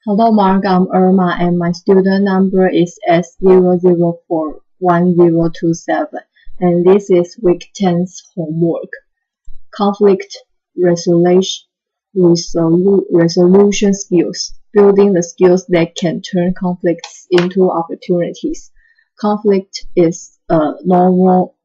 Hello Mark, I'm Irma and my student number is S0041027 and this is week 10's homework. Conflict resolution skills. Building the skills that can turn conflicts into opportunities. Conflict is a normal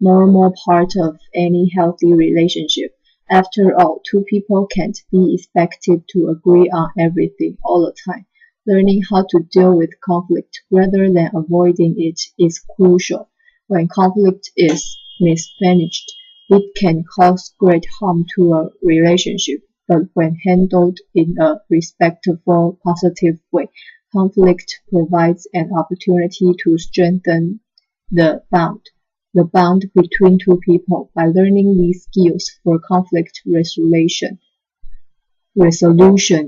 part of any healthy relationship. After all, two people can't be expected to agree on everything all the time. Learning how to deal with conflict rather than avoiding it is crucial. When conflict is mismanaged, it can cause great harm to a relationship, but when handled in a respectful, positive way, conflict provides an opportunity to strengthen the bond between two people. By learning these skills for conflict resolution,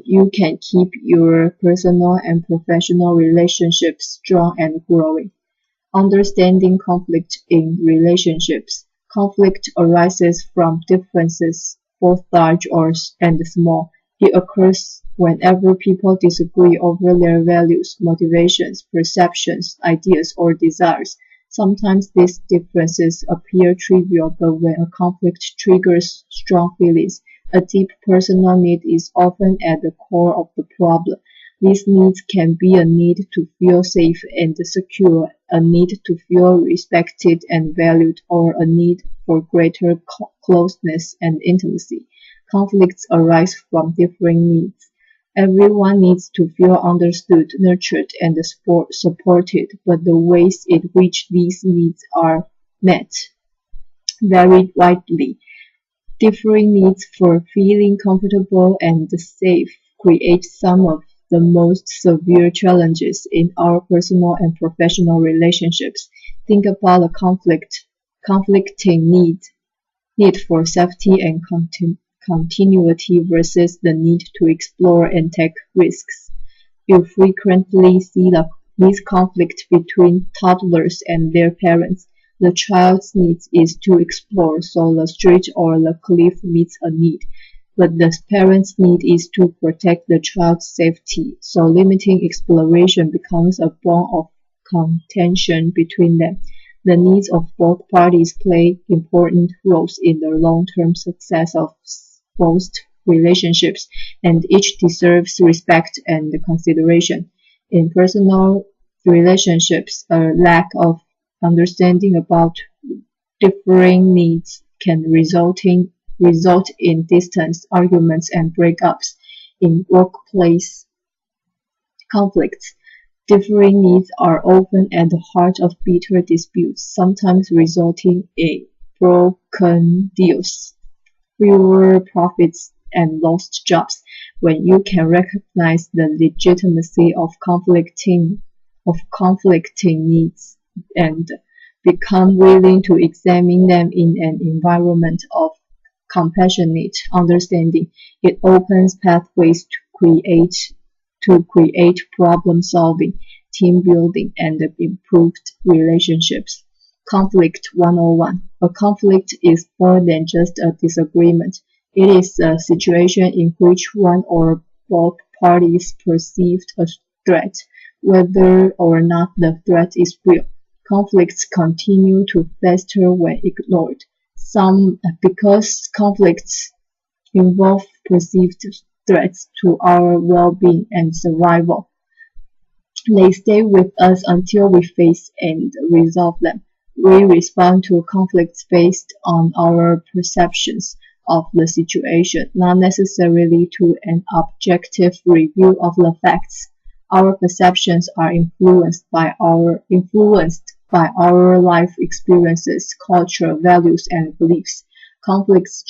you can keep your personal and professional relationships strong and growing. Understanding conflict in relationships. Conflict arises from differences, both large and small. It occurs whenever people disagree over their values, motivations, perceptions, ideas, or desires. Sometimes these differences appear trivial, but when a conflict triggers strong feelings, a deep personal need is often at the core of the problem. These needs can be a need to feel safe and secure, a need to feel respected and valued, or a need for greater closeness and intimacy. Conflicts arise from differing needs. Everyone needs to feel understood, nurtured, and supported, but the ways in which these needs are met vary widely. Differing needs for feeling comfortable and safe create some of the most severe challenges in our personal and professional relationships. Think about the conflicting need for safety and continuity versus the need to explore and take risks. You frequently see this conflict between toddlers and their parents. The child's need is to explore, so the street or the cliff meets a need. But the parent's need is to protect the child's safety, so limiting exploration becomes a bone of contention between them. The needs of both parties play important roles in the long-term success of both relationships, and each deserves respect and consideration. In personal relationships, a lack of understanding about differing needs can result in distance, arguments, and breakups. In workplace conflicts, differing needs are often at the heart of bitter disputes, sometimes resulting in broken deals, fewer profits, and lost jobs. When you can recognize the legitimacy of conflicting needs and become willing to examine them in an environment of compassionate understanding, it opens pathways to create problem solving, team building, and improved relationships. Conflict 101. A conflict is more than just a disagreement. It is a situation in which one or both parties perceived a threat, whether or not the threat is real. Conflicts continue to fester when ignored. Because conflicts involve perceived threats to our well-being and survival, they stay with us until we face and resolve them. We respond to conflicts based on our perceptions of the situation, not necessarily to an objective review of the facts. Our perceptions are influenced by our life experiences, culture, values, and beliefs. Conflicts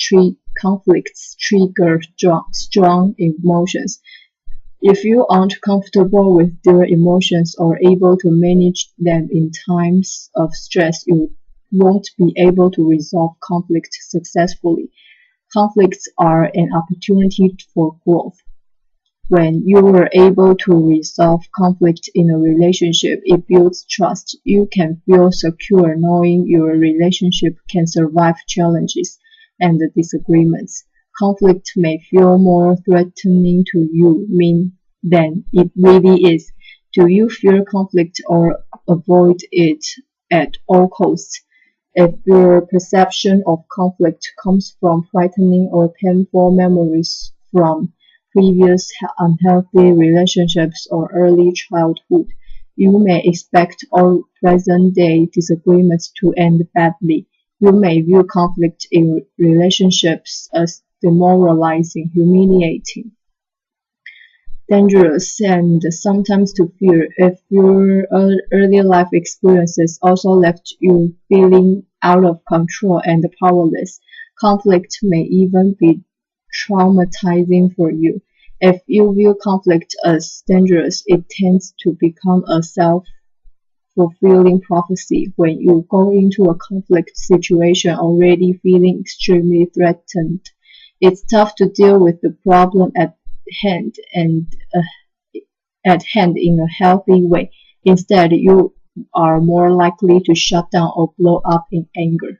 trigger strong emotions. If you aren't comfortable with your emotions or able to manage them in times of stress, you won't be able to resolve conflict successfully. Conflicts are an opportunity for growth. When you are able to resolve conflict in a relationship, it builds trust. You can feel secure knowing your relationship can survive challenges and disagreements. Conflict may feel more threatening to you, than it really is. Do you fear conflict or avoid it at all costs? If your perception of conflict comes from frightening or painful memories from previous unhealthy relationships or early childhood, you may expect all present-day disagreements to end badly. You may view conflict in relationships as demoralizing, humiliating, dangerous, and sometimes to fear. If your early life experiences also left you feeling out of control and powerless, conflict may even be traumatizing for you. If you view conflict as dangerous, it tends to become a self-fulfilling prophecy. When you go into a conflict situation already feeling extremely threatened, it's tough to deal with the problem hand and at hand in a healthy way. Instead, you are more likely to shut down or blow up in anger.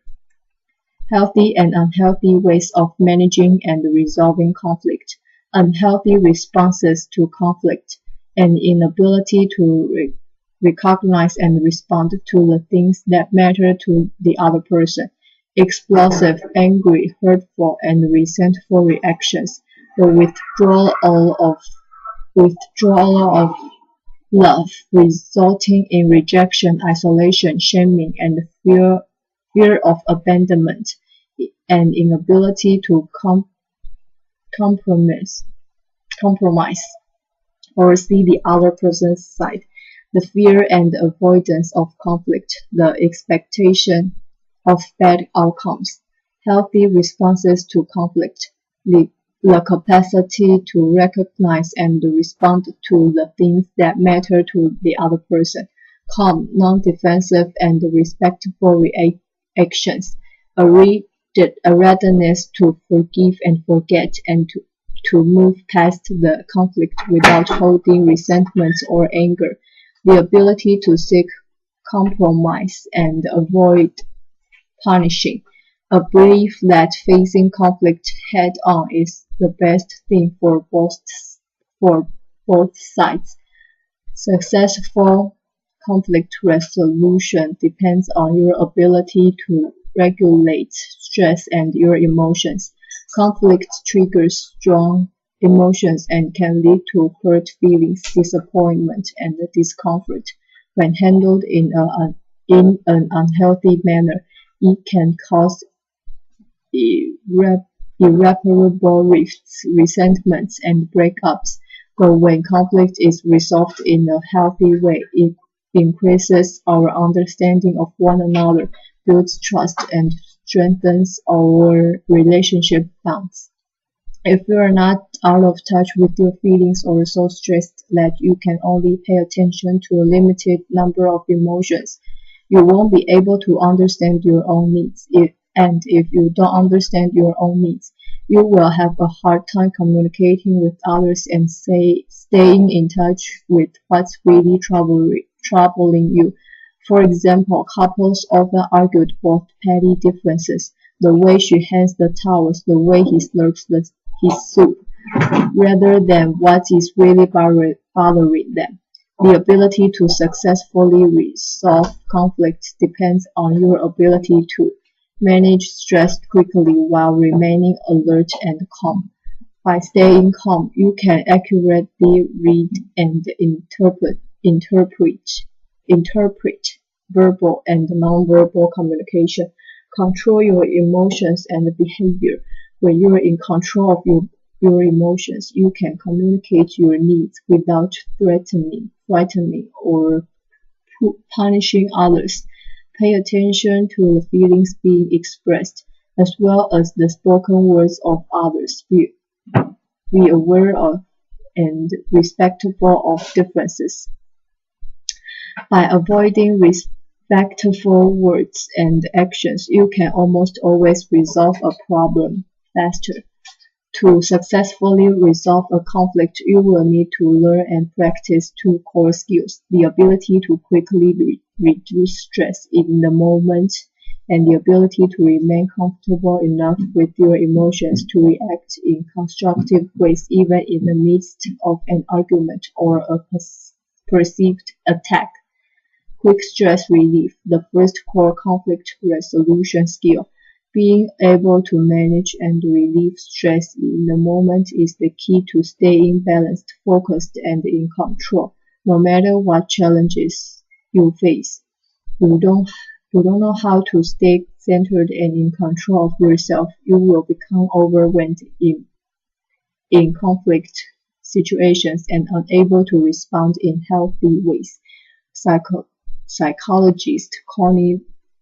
Healthy and unhealthy ways of managing and resolving conflict. Unhealthy responses to conflict. An inability to recognize and respond to the things that matter to the other person. Explosive, angry, hurtful, and resentful reactions. The withdrawal of love, resulting in rejection, isolation, shaming, and fear of abandonment, and inability to compromise or see the other person's side. The fear and avoidance of conflict, the expectation of bad outcomes. Healthy responses to conflict, the capacity to recognize and respond to the things that matter to the other person. Calm, non-defensive, and respectful reactions. A readiness to forgive and forget and to move past the conflict without holding resentment or anger. The ability to seek compromise and avoid punishing. A belief that facing conflict head-on is the best thing for both sides. Successful conflict resolution depends on your ability to regulate stress and your emotions. Conflict triggers strong emotions and can lead to hurt feelings, disappointment, and discomfort. When handled in an unhealthy manner, it can cause irreparable rifts, resentments, and breakups. But when conflict is resolved in a healthy way, it increases our understanding of one another, builds trust, and strengthens our relationship bonds. If you are not out of touch with your feelings or so stressed that you can only pay attention to a limited number of emotions, you won't be able to understand your own needs. And if you don't understand your own needs, you will have a hard time communicating with others and staying in touch with what's really troubling you. For example, couples often argue about petty differences, the way she hands the towels, the way he slurps his soup, rather than what is really bothering them. The ability to successfully resolve conflict depends on your ability to manage stress quickly while remaining alert and calm. By staying calm, you can accurately read and interpret verbal and nonverbal communication. Control your emotions and behavior. When you are in control of your emotions, you can communicate your needs without frightening, or punishing others. Pay attention to the feelings being expressed, as well as the spoken words of others. Be aware of and respectful of differences. By avoiding respectful words and actions, you can almost always resolve a problem faster. To successfully resolve a conflict, you will need to learn and practice two core skills: the ability to quickly reduce stress in the moment and the ability to remain comfortable enough with your emotions to react in constructive ways even in the midst of an argument or a perceived attack. Quick stress relief, the first core conflict resolution skill. Being able to manage and relieve stress in the moment is the key to staying balanced, focused, and in control, no matter what challenges you face. You don't know how to stay centered and in control of yourself, you will become overwhelmed in conflict situations and unable to respond in healthy ways. Psychologist Connie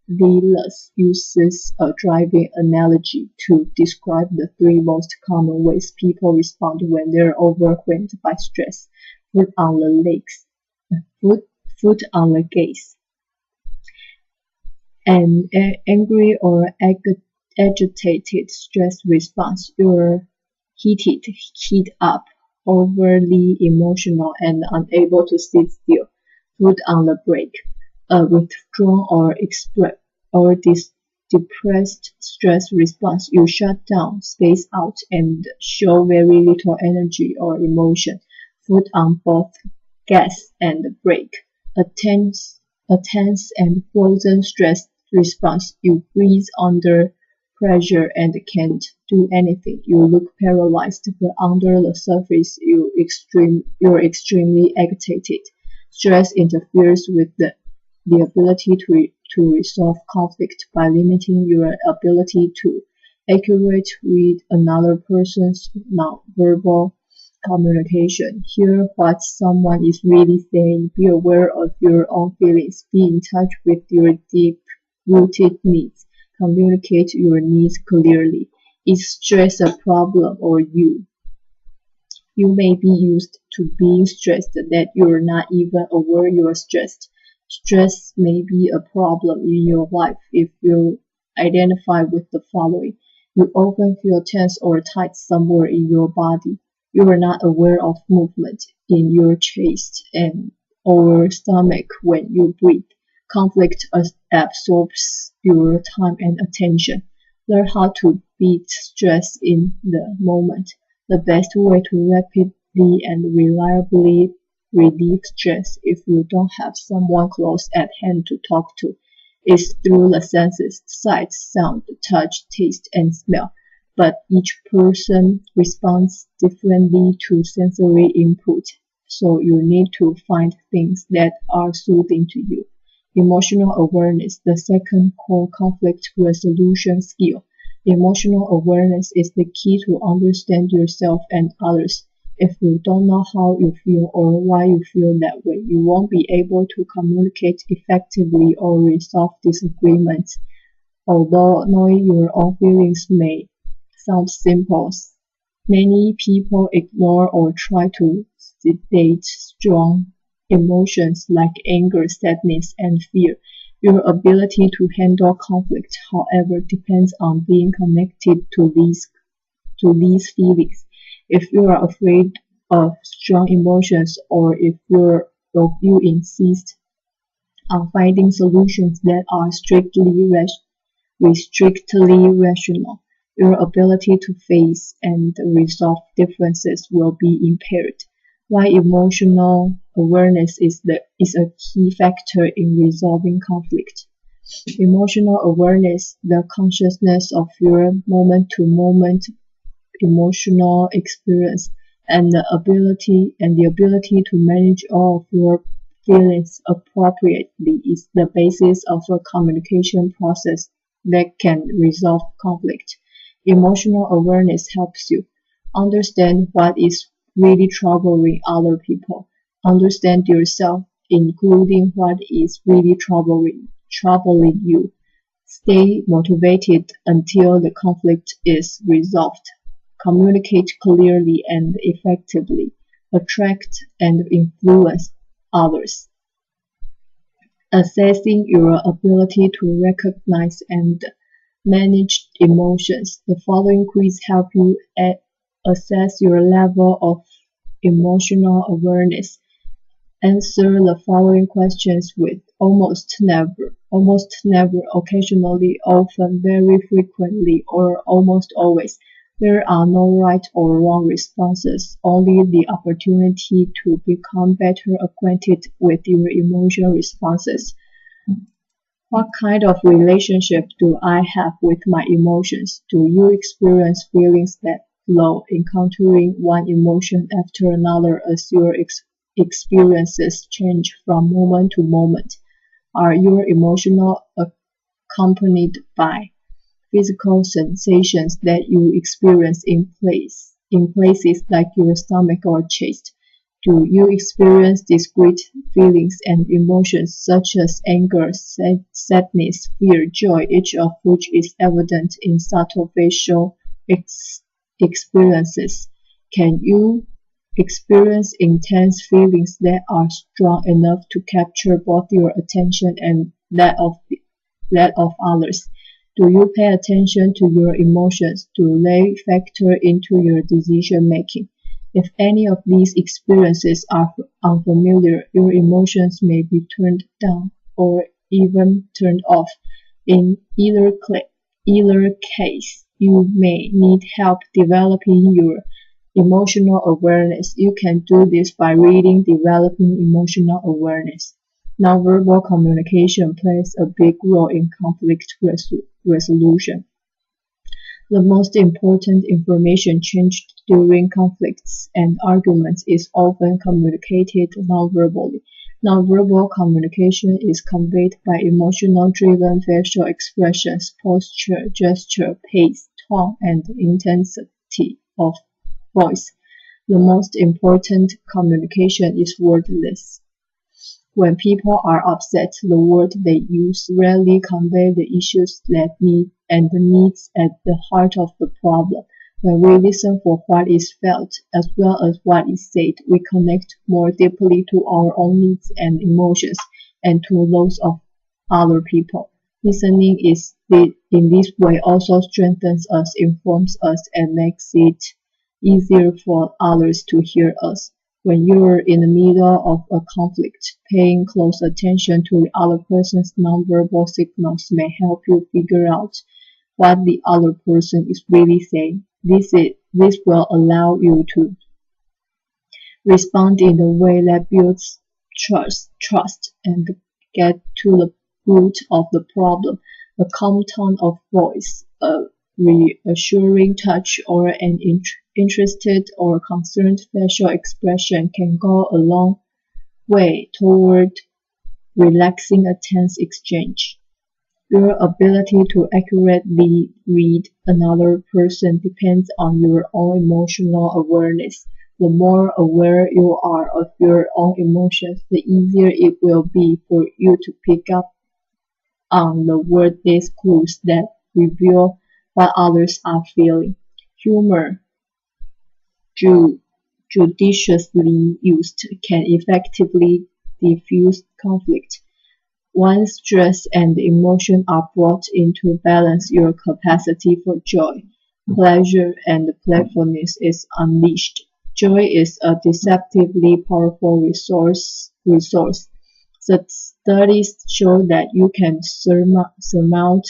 Lillis uses a driving analogy to describe the three most common ways people respond when they're overwhelmed by stress. Foot on the legs, foot on the gas. An angry or agitated stress response. You're heated, heat up, overly emotional, and unable to sit still. Foot on the brake. A withdrawn or depressed stress response. You shut down, space out, and show very little energy or emotion. Foot on both gas and brake. A tense and frozen stress response. You freeze under pressure and can't do anything. You look paralyzed, but under the surface you're extremely agitated. Stress interferes with the ability to resolve conflict by limiting your ability to accurately read another person's nonverbal communication. Hear what someone is really saying. Be aware of your own feelings. Be in touch with your deep-rooted needs. Communicate your needs clearly. Is stress a problem or you? You may be used to being stressed that you're not even aware you're stressed. Stress may be a problem in your life if you identify with the following. You often feel tense or tight somewhere in your body. You are not aware of movement in your chest or stomach when you breathe. Conflict absorbs your time and attention. Learn how to beat stress in the moment. The best way to rapidly and reliably relieve stress if you don't have someone close at hand to talk to is through the senses: sight, sound, touch, taste, and smell. But each person responds differently to sensory input, so you need to find things that are soothing to you. Emotional awareness, the second core conflict resolution skill. Emotional awareness is the key to understand yourself and others. If you don't know how you feel or why you feel that way, you won't be able to communicate effectively or resolve disagreements. Although knowing your own feelings may sound simple, many people ignore or try to sedate strong emotions like anger, sadness, and fear. Your ability to handle conflict, however, depends on being connected to these feelings. If you are afraid of strong emotions or if you insist on finding solutions that are strictly rational, your ability to face and resolve differences will be impaired. Why emotional awareness is a key factor in resolving conflict. Emotional awareness, the consciousness of your moment-to-moment emotional experience, and the ability to manage all of your feelings appropriately is the basis of a communication process that can resolve conflict. Emotional awareness helps you understand what is really troubling other people, understand yourself, including what is really troubling you. Stay motivated until the conflict is resolved. Communicate clearly and effectively. Attract and influence others. Assessing your ability to recognize and manage emotions. The following quiz help you assess your level of emotional awareness. Answer the following questions with almost never, occasionally, often, very frequently, or almost always. There are no right or wrong responses, only the opportunity to become better acquainted with your emotional responses. What kind of relationship do I have with my emotions? Do you experience feelings that flow, encountering one emotion after another as your experiences change from moment to moment? Are your emotional accompanied by physical sensations that you experience in places like your stomach or chest? Do you experience discrete feelings and emotions such as anger, sadness, fear, joy, each of which is evident in subtle facial experiences? Can you experience intense feelings that are strong enough to capture both your attention and that of others? Do you pay attention to your emotions? Do they factor into your decision making? If any of these experiences are unfamiliar, your emotions may be turned down or even turned off. In either case, you may need help developing your emotional awareness. You can do this by reading Developing Emotional Awareness. Nonverbal communication plays a big role in conflict resolution. The most important information exchanged during conflicts and arguments is often communicated nonverbally. Nonverbal communication is conveyed by emotional-driven facial expressions, posture, gesture, pace, tone, and intensity of voice. The most important communication is wordless. When people are upset, the words they use rarely convey the issues and the needs at the heart of the problem. When we listen for what is felt as well as what is said, we connect more deeply to our own needs and emotions and to those of other people. Listening in this way also strengthens us, informs us, and makes it easier for others to hear us. When you're in the middle of a conflict, paying close attention to the other person's nonverbal signals may help you figure out what the other person is really saying. This will allow you to respond in a way that builds trust and get to the root of the problem. A calm tone of voice, a reassuring touch, or an interested or concerned facial expression can go a long way toward relaxing a tense exchange. Your ability to accurately read another person depends on your own emotional awareness. The more aware you are of your own emotions, the easier it will be for you to pick up on the wordless clues that reveal what others are feeling. Humor, judiciously used, can effectively diffuse conflict. Once stress and emotion are brought into balance, your capacity for joy, pleasure, and playfulness is unleashed. Joy is a deceptively powerful resource. The studies show that you can surmount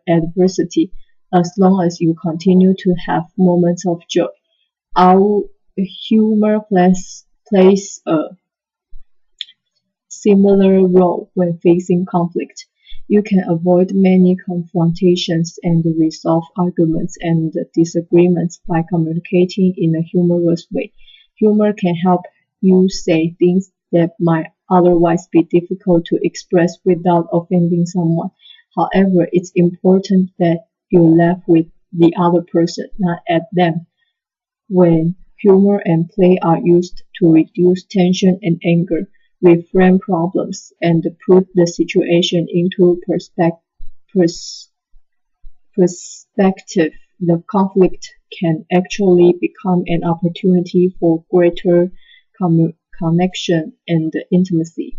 adversity as long as you continue to have moments of joy. Our humor plays a similar role when facing conflict. You can avoid many confrontations and resolve arguments and disagreements by communicating in a humorous way. Humor can help you say things that might otherwise be difficult to express without offending someone. However, it's important that you laugh with the other person, not at them. When humor and play are used to reduce tension and anger, reframe problems, and put the situation into perspective, the conflict can actually become an opportunity for greater connection and intimacy.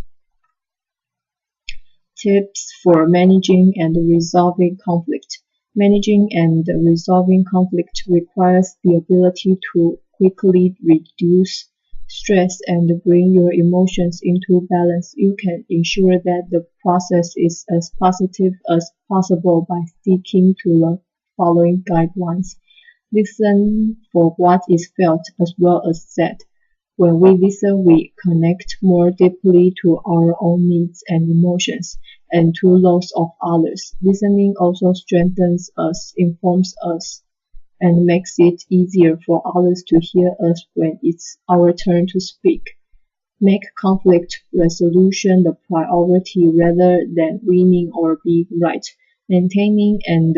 Tips for managing and resolving conflict. Managing and resolving conflict requires the ability to quickly reduce stress and bring your emotions into balance. You can ensure that the process is as positive as possible by sticking to the following guidelines. Listen for what is felt as well as said. When we listen, we connect more deeply to our own needs and emotions and to those of others. Listening also strengthens us, informs us, and makes it easier for others to hear us when it's our turn to speak. Make conflict resolution the priority rather than winning or being right. Maintaining and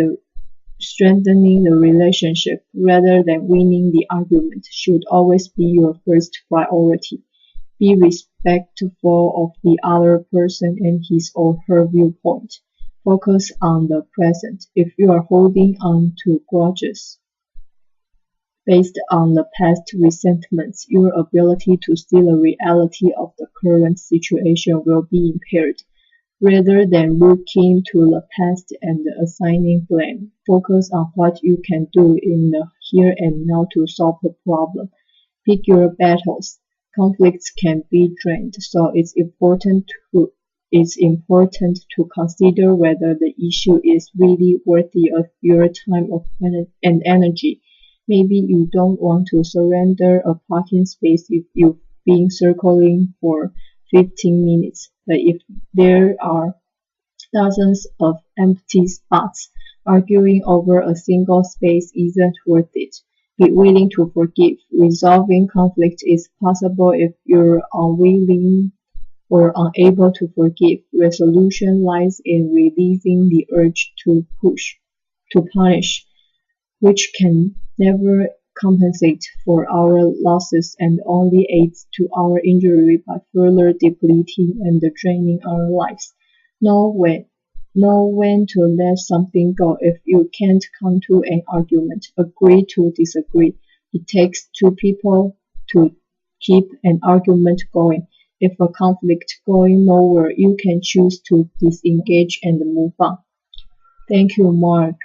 strengthening the relationship rather than winning the argument should always be your first priority. Be respectful of the other person and his or her viewpoint. Focus on the present. If you are holding on to grudges based on the past resentments, your ability to see the reality of the current situation will be impaired. Rather than looking to the past and assigning blame, focus on what you can do in the here and now to solve the problem. Pick your battles. Conflicts can be drained, so it's important to consider whether the issue is really worthy of your time and energy. Maybe you don't want to surrender a parking space if you've been circling for 15 minutes, but if there are dozens of empty spots, arguing over a single space isn't worth it. Be willing to forgive. Resolving conflict is possible if you're unwilling or unable to forgive. Resolution lies in releasing the urge to punish, which can never compensate for our losses and only aids to our injury by further depleting and draining our lives. Know when to let something go. If you can't come to an argument, agree to disagree. It takes two people to keep an argument going. If a conflict going nowhere, you can choose to disengage and move on. Thank you, Mark.